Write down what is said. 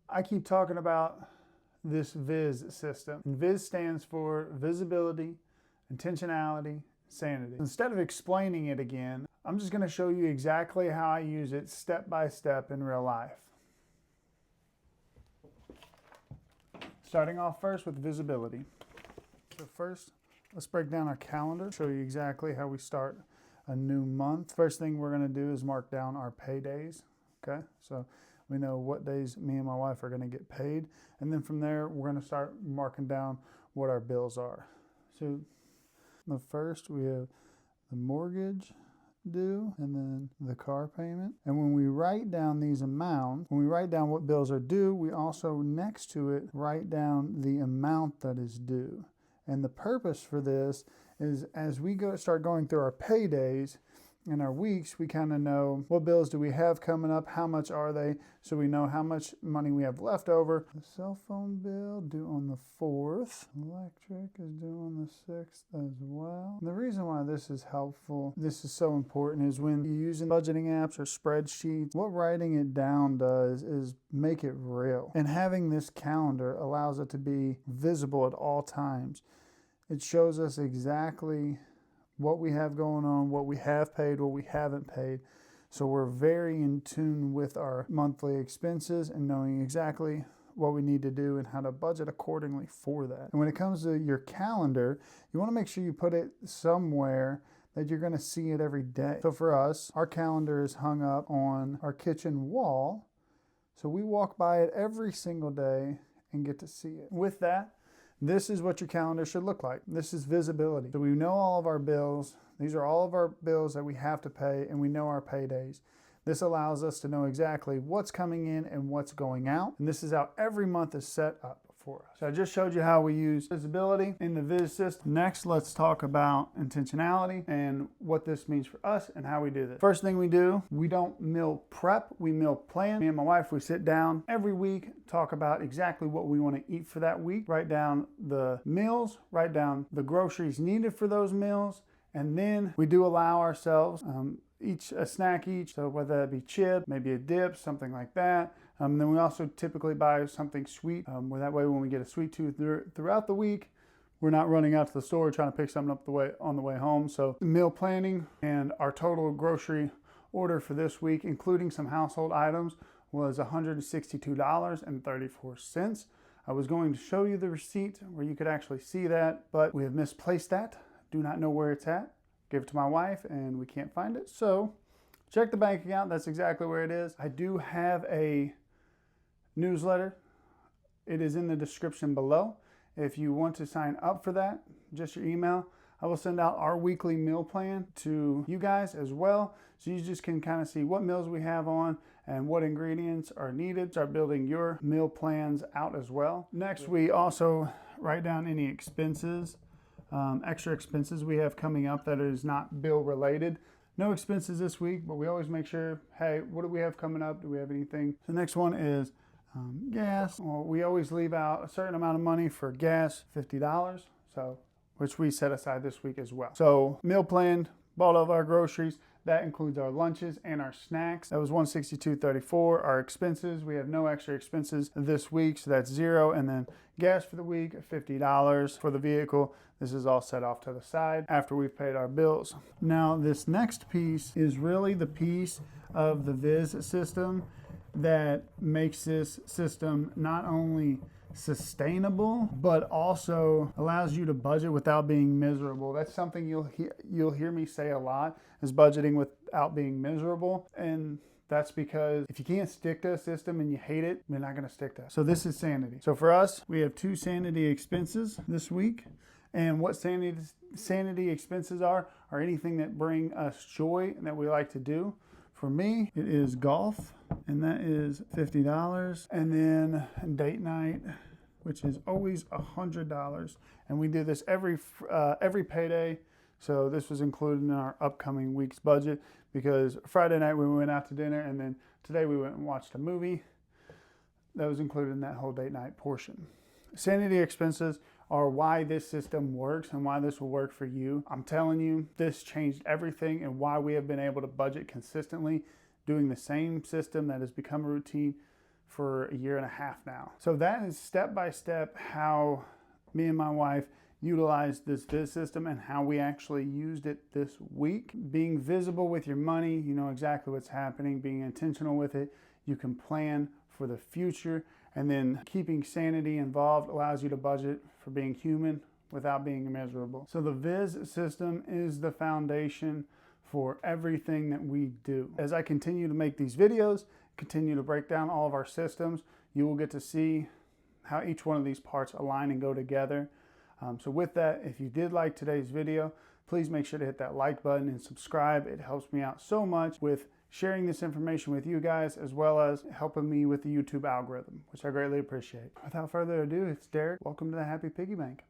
I keep talking about this V.I.S system. And V.I.S stands for visibility, intentionality, sanity. Instead of explaining it again, I'm just going to show you exactly how I use it step by step in real life. Starting off first with visibility. So first, let's break down our calendar, show you exactly how we start a new month. First thing we're going to do is mark down our paydays. Okay, so we know what days me and my wife are going to get paid, and then from there we're going to start marking down what our bills are. So the first, we have the mortgage due and then the car payment. And when we write down these amounts, when we write down what bills are due, we also next to it write down the amount that is due. And the purpose for this is as we start going through our paydays and our weeks, we kind of know what bills do we have coming up, how much are they, so we know how much money we have left over. The cell phone bill due on the 4th. Electric is due on the 6th as well. And the reason why this is helpful, this is so important, is when you're using budgeting apps or spreadsheets, what writing it down does is make it real. And having this calendar allows it to be visible at all times. It shows us exactly what we have going on, what we have paid, what we haven't paid. So we're very in tune with our monthly expenses and knowing exactly what we need to do and how to budget accordingly for that. And when it comes to your calendar, you want to make sure you put it somewhere that you're going to see it every day. So for us, our calendar is hung up on our kitchen wall. So we walk by it every single day and get to see it. With that, this is what your calendar should look like. This is visibility. So we know all of our bills. These are all of our bills that we have to pay, and we know our paydays. This allows us to know exactly what's coming in and what's going out. And this is how every month is set up for us. So I just showed you how we use visibility in the V.I.S system. Next, let's talk about intentionality and what this means for us and how we do this. First thing we do, we don't meal prep, we meal plan. Me and my wife, we sit down every week, talk about exactly what we want to eat for that week, write down the meals, write down the groceries needed for those meals, and then we do allow ourselves a snack each, so whether that be chip, maybe a dip, something like that. Then we also typically buy something sweet, where that way when we get a sweet tooth throughout the week, we're not running out to the store trying to pick something up on the way home. So meal planning and our total grocery order for this week, including some household items, was $162.34. I was going to show you the receipt where you could actually see that, but we have misplaced that. Do not know where it's at. Give it to my wife and we can't find it. So check the bank account. That's exactly where it is. I do have a newsletter. It is in the description below. If you want to sign up for that, just your email, I will send out our weekly meal plan to you guys as well. So you just can kind of see what meals we have on and what ingredients are needed. Start building your meal plans out as well. Next, we also write down any expenses, extra expenses we have coming up that is not bill related. No expenses this week, but we always make sure, hey, what do we have coming up? Do we have anything? The next one is gas. Well, we always leave out a certain amount of money for gas, $50, so which we set aside this week as well. So meal planned, bought all of our groceries. That includes our lunches and our snacks. That was $162.34. Our expenses, we have no extra expenses this week, so that's zero. And then gas for the week, $50 for the vehicle. This is all set off to the side after we've paid our bills. Now, this next piece is really the piece of the V.I.S system that makes this system not only sustainable, but also allows you to budget without being miserable. That's something you'll hear me say a lot, is budgeting without being miserable. And that's because if you can't stick to a system and you hate it, you're not going to stick to it. So this is sanity. So for us, we have 2 sanity expenses this week. And what sanity expenses are anything that bring us joy and that we like to do. For me, it is golf, and that is $50. And then date night, which is always $100. And we do this every payday. So this was included in our upcoming week's budget because Friday night we went out to dinner, and then today we went and watched a movie. That was included in that whole date night portion. Sanity expenses are why this system works and why this will work for you. I'm telling you, this changed everything and why we have been able to budget consistently, doing the same system that has become a routine for a year and a half now. So that is step by step how me and my wife utilized this V.I.S system and how we actually used it this week. Being visible with your money, you know exactly what's happening. Being intentional with it, you can plan for the future. And then keeping sanity involved allows you to budget for being human without being miserable. So the V.I.S system is the foundation for everything that we do. As I continue to make these videos, continue to break down all of our systems, you will get to see how each one of these parts align and go together. So with that, if you did like today's video, please make sure to hit that like button and subscribe. It helps me out so much with sharing this information with you guys, as well as helping me with the YouTube algorithm, which I greatly appreciate. Without further ado, it's Derek. Welcome to the Happy Piggy Bank.